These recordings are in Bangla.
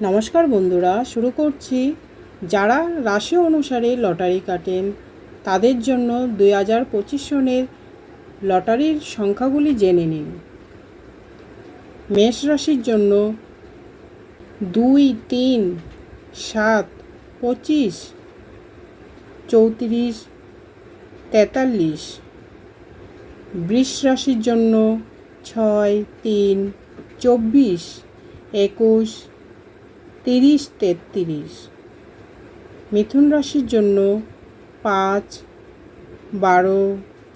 নমস্কার বন্ধুরা, শুরু করছি। যারা রাশি অনুসারে লটারি কাটেন তাদের জন্য 2025 সনের লটারির সংখ্যাগুলি জেনে নিন। মেষ রাশির জন্য 2, 3, 7, 25, 34, 43। বৃষ রাশির জন্য 6, 3, 24, 21, 30, 33। মিথুন রাশির জন্য 5, 12,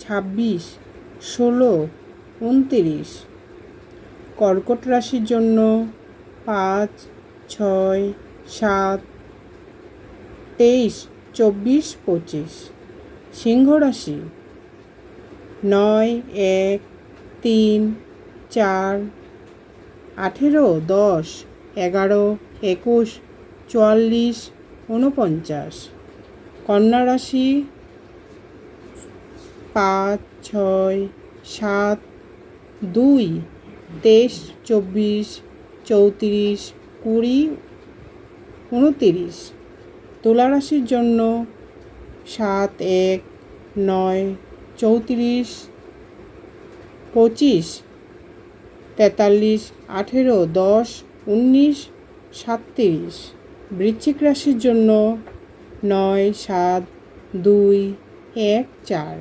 26, 16, 29। কর্কট রাশির জন্য 5, 6, 7, 23, 24, 25। সিংহ রাশি 9, 1, 3, 4, 18, 10, 11, 21, 44, 49। কন্যা রাশি 5, 6, 7, 2, 23, 24, 34, 20, 29। তুলা রাশির জন্য 7, 1, 9, 34, 25, 43, 18, 10, 19, 37। বৃশ্চিক রাশির জন্য 9, 7, 2, 1, 4।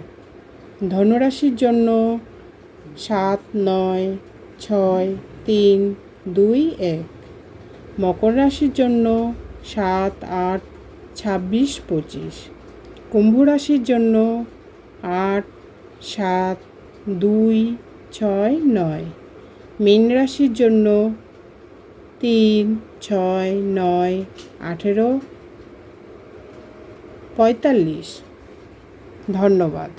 ধনুরাশির জন্য 7, 9, 6, 3, 2, 1। মকর রাশির জন্য 7, 8, 26, 25। কুম্ভ রাশির জন্য 8, 7, 2, 6, 9। মীন রাশির জন্য 3, 6, 9, 18, 45। ধন্যবাদ।